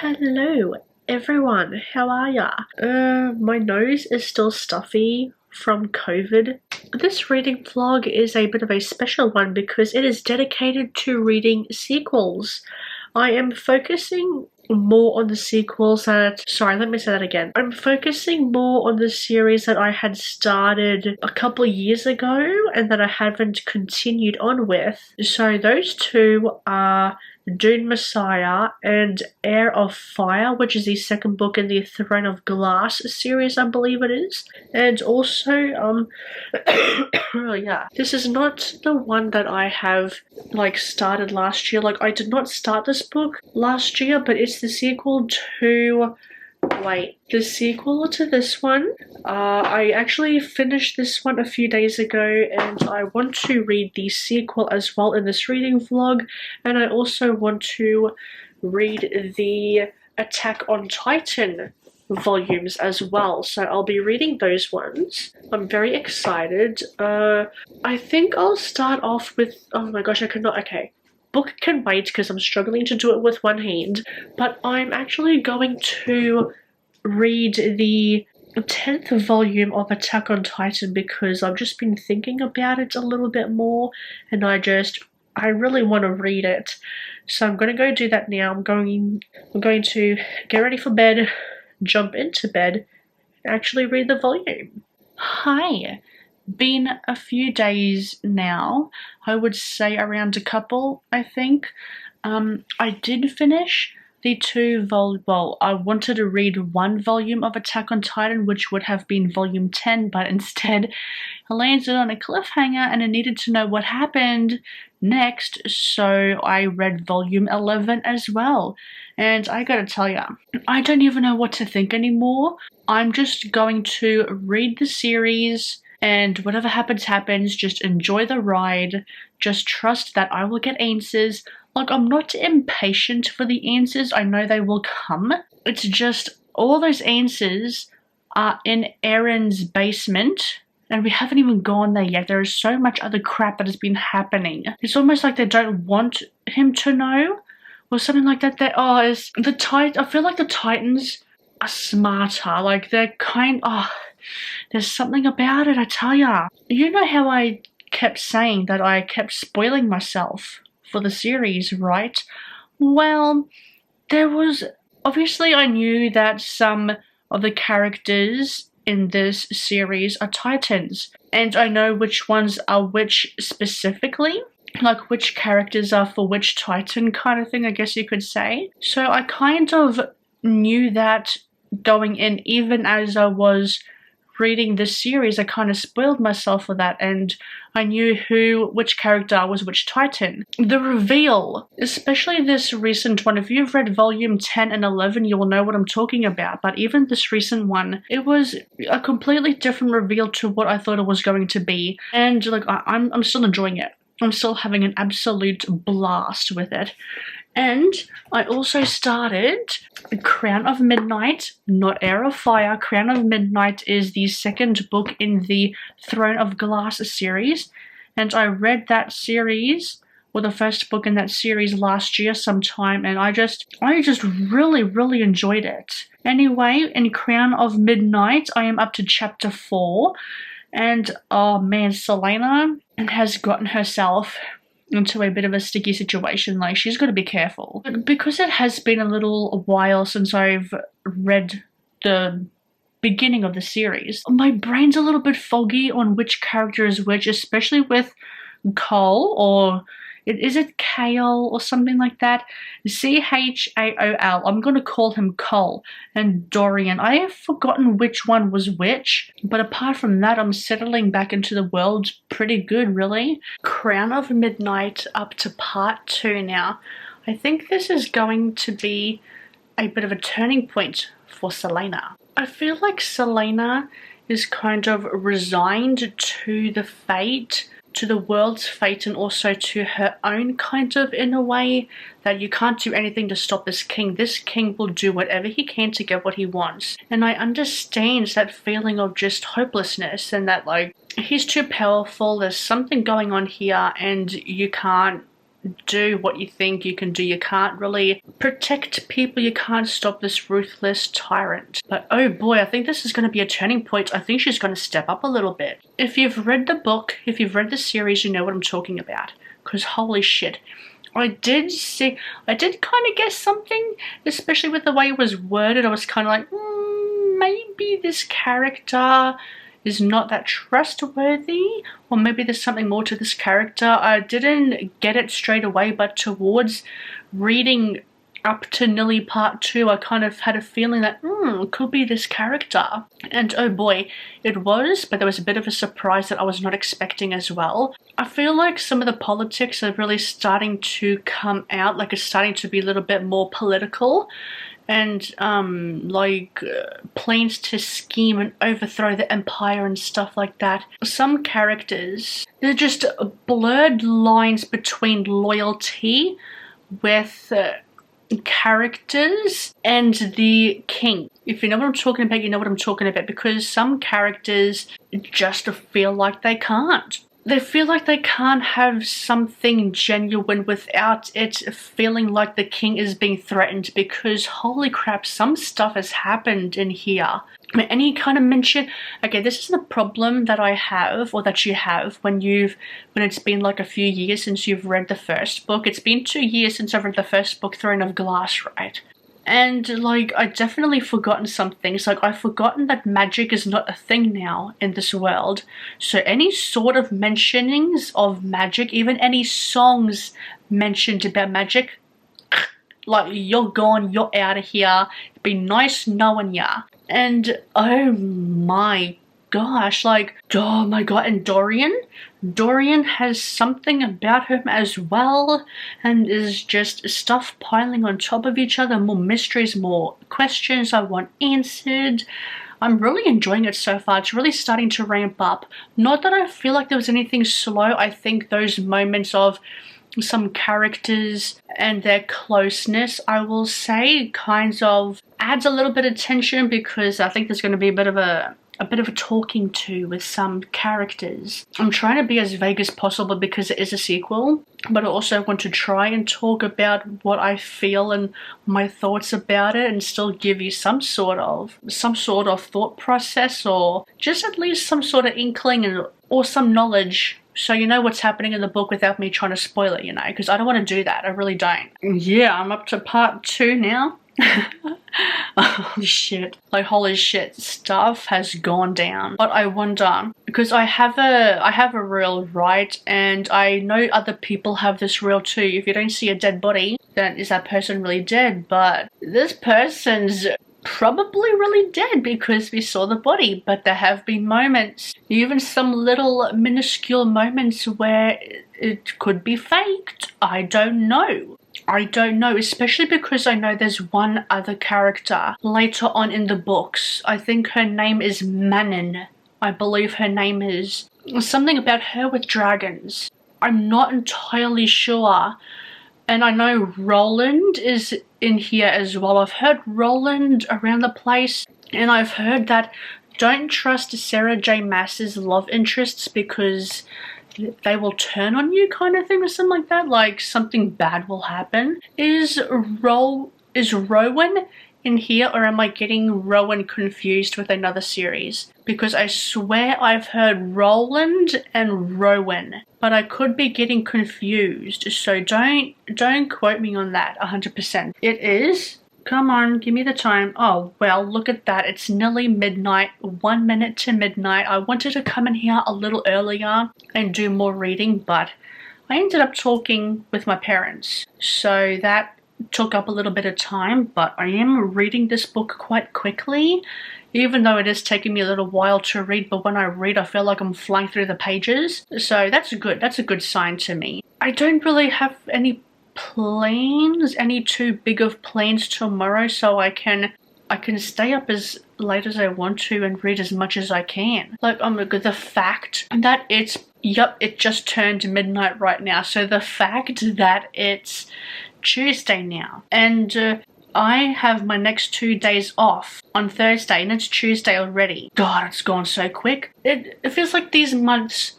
Hello, everyone. How are ya? My nose is still stuffy from COVID. This reading vlog is a bit of a special one because it is dedicated to reading sequels. I am focusing more on the sequels that— sorry, let me say that again. I'm focusing more on the series that I had started a couple of years ago and that I haven't continued on with. So those two are Dune Messiah and Heir of Fire, which is the second book in the Throne of Glass series, I believe it is. And also, yeah, this is not the one that I have, started last year. I did not start this book last year, but it's the sequel to— the sequel to this one. I actually finished this one a few days ago and I want to read the sequel as well in this reading vlog, and I also want to read the Attack on Titan volumes as well, so I'll be reading those ones. I'm very excited. I think I'll start off with— oh my gosh, I could not— okay. Book can wait because I'm struggling to do it with one hand, but I'm actually going to read the 10th volume of Attack on Titan because I've just been thinking about it a little bit more and I really want to read it. So I'm going to go do that now. I'm going to get ready for bed, jump into bed, and actually read the volume. Hi. Been a few days now, I would say around a couple, I think. I did finish the I wanted to read one volume of Attack on Titan, which would have been volume 10, but instead I landed on a cliffhanger and I needed to know what happened next, so I read volume 11 as well. And I gotta tell ya, I don't even know what to think anymore. I'm just going to read the series, and whatever happens, happens. Just enjoy the ride. Just trust that I will get answers. I'm not impatient for the answers. I know they will come. It's just all those answers are in Aaron's basement, and we haven't even gone there yet. There is so much other crap that has been happening. It's almost like they don't want him to know, or something like that. I feel like the Titans are smarter. They're there's something about it, I tell ya. You know how I kept saying that I kept spoiling myself for the series, right? Well, obviously I knew that some of the characters in this series are Titans, and I know which ones are which specifically, which characters are for which Titan kind of thing, I guess you could say. So I kind of knew that going in, even as I was reading this series. I kind of spoiled myself for that, and I knew which character was which Titan. The reveal, especially this recent one, if you've read volume 10 and 11, you will know what I'm talking about, but even this recent one, it was a completely different reveal to what I thought it was going to be, and I'm still enjoying it. I'm still having an absolute blast with it. And I also started Crown of Midnight, not Heir of Fire. Crown of Midnight is the second book in the Throne of Glass series, and I read that series, or the first book in that series, last year sometime, and I just really, really enjoyed it. Anyway, in Crown of Midnight, I am up to chapter 4, and oh man, Selena has gotten herself into a bit of a sticky situation. She's got to be careful. But because it has been a little while since I've read the beginning of the series, my brain's a little bit foggy on which character is which, especially with Cole, or is it Kale or something like that? C-H-A-O-L. I'm going to call him Cole, and Dorian. I have forgotten which one was which, but apart from that, I'm settling back into the world pretty good, really. Crown of Midnight up to part 2 now. I think this is going to be a bit of a turning point for Selena. I feel like Selena is kind of resigned to the fate, to the world's fate, and also to her own kind of, in a way, that you can't do anything to stop this king. This king will do whatever he can to get what he wants. And I understand that feeling of just hopelessness, and that he's too powerful, there's something going on here, and you can't do what you think you can do. You can't really protect people. You can't stop this ruthless tyrant. But oh boy, I think this is going to be a turning point. I think she's going to step up a little bit. If you've read the book, if you've read the series, you know what I'm talking about. Because holy shit. I did kind of guess something, especially with the way it was worded. I was kind of like, maybe this character is not that trustworthy, or maybe there's something more to this character. I didn't get it straight away, but towards reading up to nearly part 2, I kind of had a feeling that, it could be this character. And oh boy, it was, but there was a bit of a surprise that I was not expecting as well. I feel like some of the politics are really starting to come out, like it's starting to be a little bit more political. And plans to scheme and overthrow the empire and stuff like that. Some characters, they're just blurred lines between loyalty with characters and the king. If you know what I'm talking about, you know what I'm talking about, because some characters just feel like they can't. They feel like they can't have something genuine without it feeling like the king is being threatened, because holy crap, some stuff has happened in here. Any kind of mention, okay, this is the problem that I have, or that you have, when it's been like a few years since you've read the first book. It's been 2 years since I've read the first book, Throne of Glass, right? And like, I definitely forgotten some things. Like, I've forgotten that magic is not a thing now in this world. So any sort of mentionings of magic, even any songs mentioned about magic, like, you're gone, you're out of here. It'd be nice knowing ya. And oh my gosh, like, oh my god, and Dorian has something about him as well, and is just stuff piling on top of each other, more mysteries, more questions I want answered. I'm really enjoying it so far. It's really starting to ramp up. Not that I feel like there was anything slow. I think those moments of some characters and their closeness, I will say, kind of adds a little bit of tension, because I think there's going to be a bit of a talking to with some characters. I'm trying to be as vague as possible because it is a sequel, but I also want to try and talk about what I feel and my thoughts about it, and still give you some sort of thought process, or just at least some sort of inkling or some knowledge, so you know what's happening in the book without me trying to spoil it, you know, because I don't want to do that. I really don't. Yeah, I'm up to part 2 now. Holy shit. Like, holy shit, stuff has gone down. But I wonder, because I have a rule, right? And I know other people have this rule too. If you don't see a dead body, then is that person really dead? But this person's probably really dead, because we saw the body. But there have been moments, even some little minuscule moments, where it could be faked. I don't know, especially because I know there's one other character later on in the books. I think her name is Manon. I believe her name is something about her with dragons. I'm not entirely sure. And I know Roland is in here as well. I've heard Roland around the place, and I've heard that don't trust Sarah J. Maas's love interests, because they will turn on you, kind of thing, or something like that. Like, something bad will happen. Is Rowan in here, or am I getting Rowan confused with another series? Because I swear I've heard Roland and Rowan, but I could be getting confused, so don't quote me on that 100%. It is? Come on, give me the time. Oh, well, look at that. It's nearly midnight, 1 minute to midnight. I wanted to come in here a little earlier and do more reading, but I ended up talking with my parents, so that took up a little bit of time. But I am reading this book quite quickly, even though it is taking me a little while to read. But when I read, I feel like I'm flying through the pages, so that's good. That's a good sign to me. I don't really have any too big of plans tomorrow, so I can stay up as late as I want to and read as much as I can. Like, the fact that it just turned midnight right now, so the fact that it's Tuesday now, and I have my next 2 days off on Thursday, and it's Tuesday already. God, it's gone so quick. It feels like these months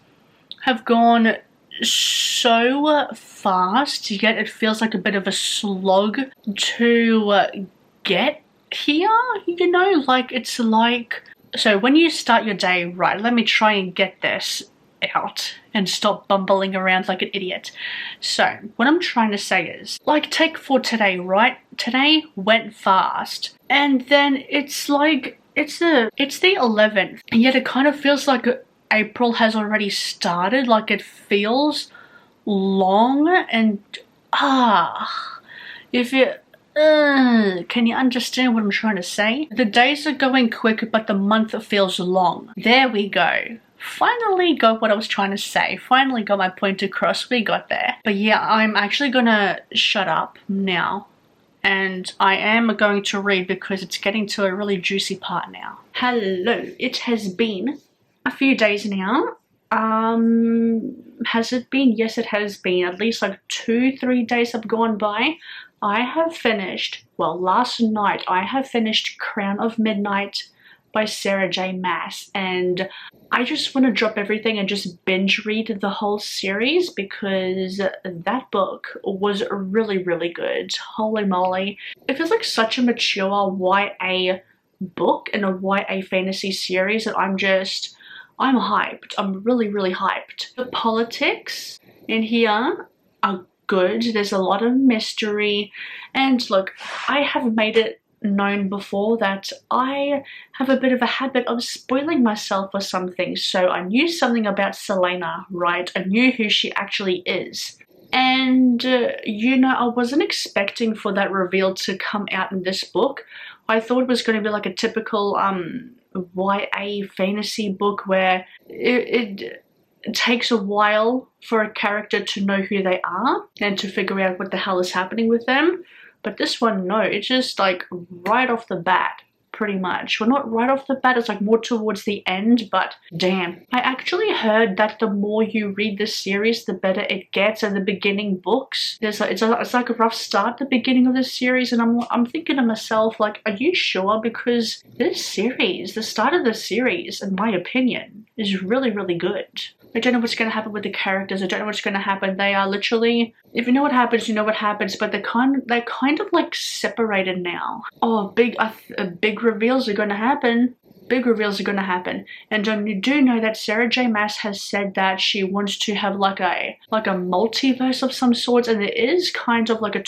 have gone so fast, yet it feels like a bit of a slog to get here, you know? Like, it's like... So when you start your day, right, let me try and get this out and stop bumbling around like an idiot. So what I'm trying to say is, like, take for today, right? Today went fast, and then it's like it's the 11th, and yet it kind of feels like April has already started. Like, it feels long, and if you can you understand what I'm trying to say? The days are going quick, but the month feels long. There we go. Finally got what I was trying to say. Finally got my point across. We got there. But yeah, I'm actually gonna shut up now. And I am going to read because it's getting to a really juicy part now. Hello. It has been a few days now. Has it been? Yes, it has been. At least like 2-3 days have gone by. I have finished, well, last night I have finished Crown of Midnight by Sarah J. Maas, and I just want to drop everything and just binge read the whole series because that book was really, really good. Holy moly. It feels like such a mature YA book and a YA fantasy series that I'm hyped. I'm really, really hyped. The politics in here are good. There's a lot of mystery, and look, I have made it known before that I have a bit of a habit of spoiling myself for something. So I knew something about Selena, right? I knew who she actually is. And, you know, I wasn't expecting for that reveal to come out in this book. I thought it was going to be like a typical YA fantasy book where it takes a while for a character to know who they are and to figure out what the hell is happening with them. But this one, no, it's just like right off the bat, pretty much. Well, not right off the bat, it's like more towards the end, but damn. I actually heard that the more you read this series, the better it gets. And the beginning books, it's like a rough start, the beginning of this series, and I'm thinking to myself, like, are you sure? Because this series, the start of the series, in my opinion, is really, really good. I don't know what's going to happen with the characters. I don't know what's going to happen. They are literally, if you know what happens, you know what happens. But they're kind of like separated now. Oh, big reveals are going to happen. Big reveals are going to happen. And you do know that Sarah J. Maas has said that she wants to have like a multiverse of some sorts, and there is kind of like a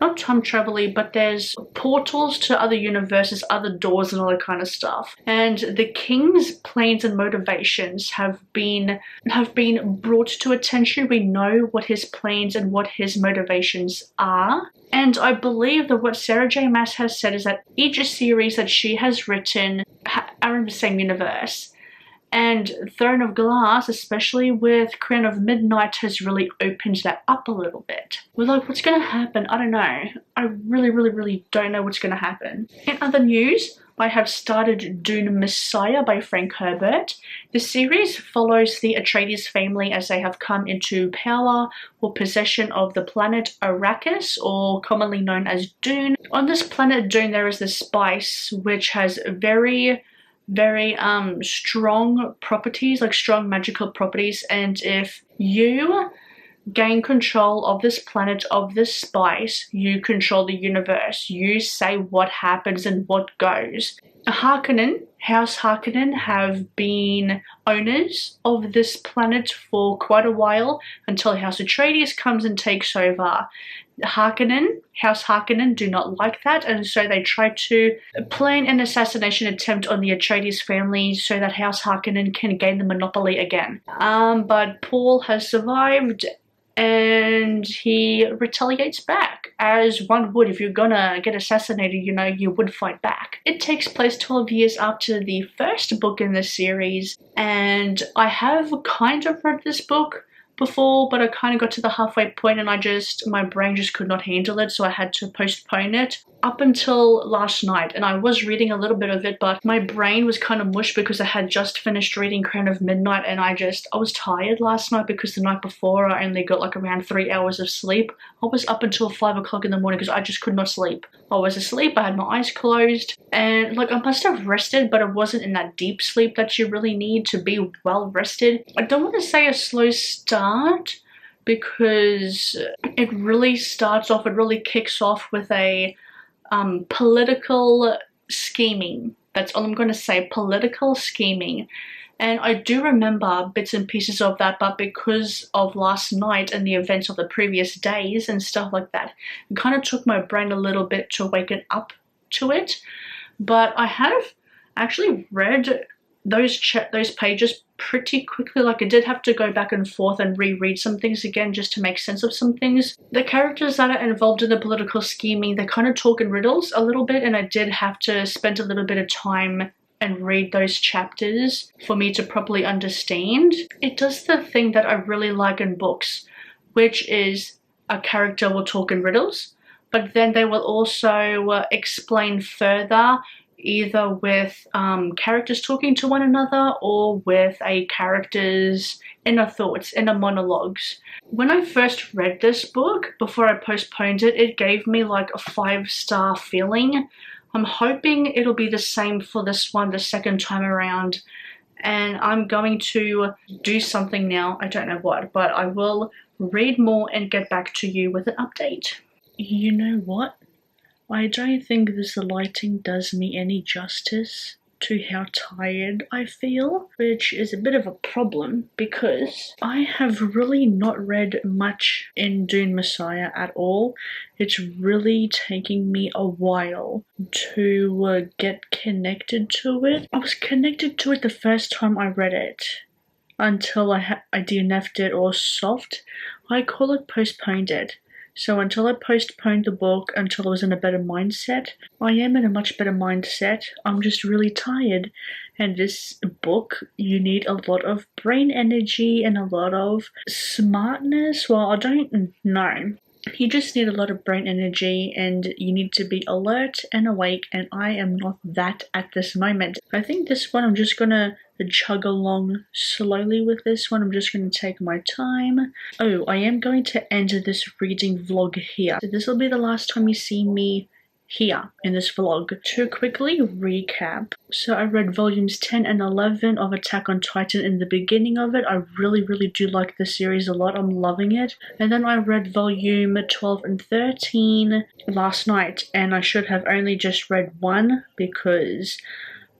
not time travel-y, but there's portals to other universes, other doors and all that kind of stuff. And the king's plans and motivations have been brought to attention. We know what his plans and what his motivations are. And I believe that what Sarah J. Maas has said is that each series that she has written are in the same universe. And Throne of Glass, especially with Crown of Midnight, has really opened that up a little bit. We're like, what's going to happen? I don't know. I really, really, really don't know what's going to happen. In other news, I have started Dune Messiah by Frank Herbert. The series follows the Atreides family as they have come into power or possession of the planet Arrakis, or commonly known as Dune. On this planet Dune, there is this spice which has very strong properties, like strong magical properties, and if you gain control of this planet, of this spice, you control the universe. You say what happens and what goes. House Harkonnen have been owners of this planet for quite a while, until House Atreides comes and takes over. House Harkonnen do not like that, and so they try to plan an assassination attempt on the Atreides family so that House Harkonnen can gain the monopoly again. But Paul has survived, and he retaliates back, as one would. If you're gonna get assassinated, you know, you would fight back. It takes place 12 years after the first book in the series, and I have kind of read this book, before, but I kind of got to the halfway point and my brain just could not handle it, so I had to postpone it up until last night. And I was reading a little bit of it, but my brain was kind of mush because I had just finished reading Crown of Midnight, and I was tired last night because the night before I only got like around 3 hours of sleep. I was up until 5 o'clock in the morning because I just could not sleep. I was asleep, I had my eyes closed, and like I must have rested, but it wasn't in that deep sleep that you really need to be well rested. I don't want to say a slow start because it really kicks off with a political scheming. That's all I'm going to say, political scheming. And I do remember bits and pieces of that, but because of last night and the events of the previous days and stuff like that, it kind of took my brain a little bit to waken up to it. But I have actually read those pages pretty quickly. Like, I did have to go back and forth and reread some things again just to make sense of some things. The characters that are involved in the political scheming, they kind of talk in riddles a little bit, and I did have to spend a little bit of time and read those chapters for me to properly understand. It does the thing that I really like in books, which is a character will talk in riddles, but then they will also explain further, either with characters talking to one another or with a character's inner thoughts, inner monologues. When I first read this book, before I postponed it, it gave me like a 5-star feeling. I'm hoping it'll be the same for this one the second time around, and I'm going to do something now. I don't know what, but I will read more and get back to you with an update. You know what? I don't think this lighting does me any justice to how tired I feel, which is a bit of a problem because I have really not read much in Dune Messiah at all. It's really taking me a while to get connected to it. I was connected to it the first time I read it until I DNF'd it or soft. I call it postponed it. So until I postponed the book, until I was in a better mindset, I am in a much better mindset. I'm just really tired. And this book, you need a lot of brain energy and a lot of smartness. Well, I don't know. You just need a lot of brain energy and you need to be alert and awake, and I am not that at this moment. I think this one I'm just gonna chug along slowly with this one. I'm just gonna take my time. Oh, I am going to end this reading vlog here. So this will be the last time you see me here in this vlog. To quickly recap, so I read volumes 10 and 11 of Attack on Titan in the beginning of it. I really do like the series a lot. I'm loving it. And then I read volume 12 and 13 last night, and I should have only just read one because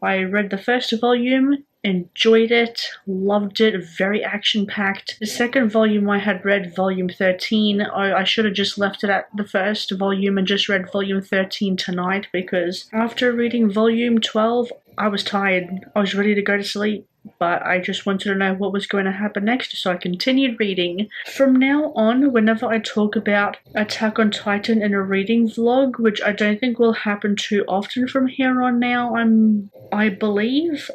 I read the first volume, enjoyed it, loved it, very action-packed. The second volume I had read, volume 13, I should have just left it at the first volume and just read volume 13 tonight, because after reading volume 12, I was tired. I was ready to go to sleep, but I just wanted to know what was going to happen next, so I continued reading. From now on, whenever I talk about Attack on Titan in a reading vlog, which I don't think will happen too often from here on now, I believe,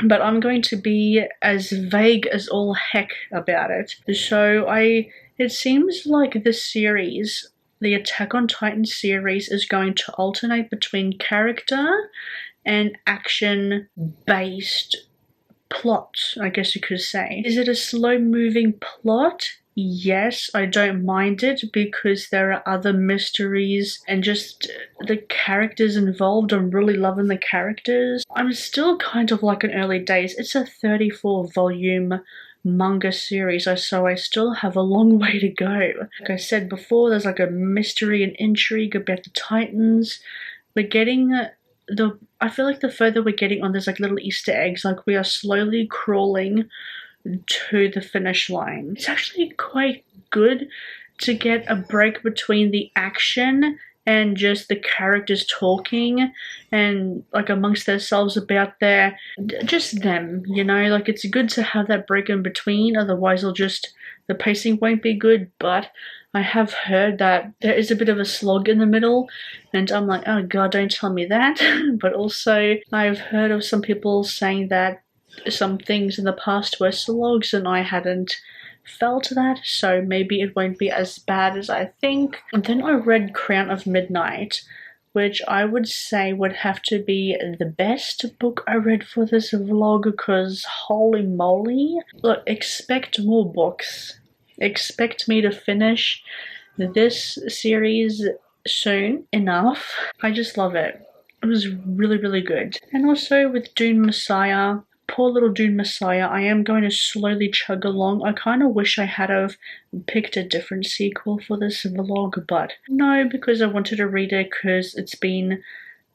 but I'm going to be as vague as all heck about it. So it seems like this series, the Attack on Titan series, is going to alternate between character and action-based plot, I guess you could say. Is it a slow-moving plot? Yes, I don't mind it because there are other mysteries and just the characters involved. I'm really loving the characters. I'm still kind of like in early days. It's a 34-volume manga series, so I still have a long way to go. Like I said before, there's like a mystery and intrigue about the Titans. We're getting I feel like the further we're getting on, there's like little Easter eggs, like we are slowly crawling to the finish line. It's actually quite good to get a break between the action and just the characters talking and like amongst themselves about just them, you know, like it's good to have that break in between, otherwise the pacing won't be good. But I have heard that there is a bit of a slog in the middle, and I'm like, oh god, don't tell me that. But also I've heard of some people saying that some things in the past were slogs and I hadn't felt that, so maybe it won't be as bad as I think. And then I read Crown of Midnight, which I would say would have to be the best book I read for this vlog, because holy moly. Look, expect more books. Expect me to finish this series soon enough. I just love it. It was really, really good. And also with Dune Messiah, poor little Dune Messiah, I am going to slowly chug along. I kind of wish I had have picked a different sequel for this vlog, but no, because I wanted to read it because it's been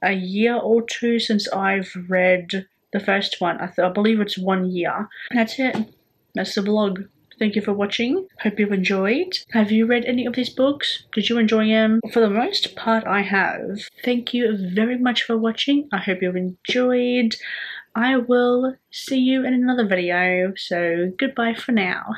a year or two since I've read the first one. I believe it's 1 year. That's it. That's the vlog. Thank you for watching. Hope you enjoyed. Have you read any of these books? Did you enjoy them? For the most part, I have. Thank you very much for watching. I hope you enjoyed. I will see you in another video, so goodbye for now.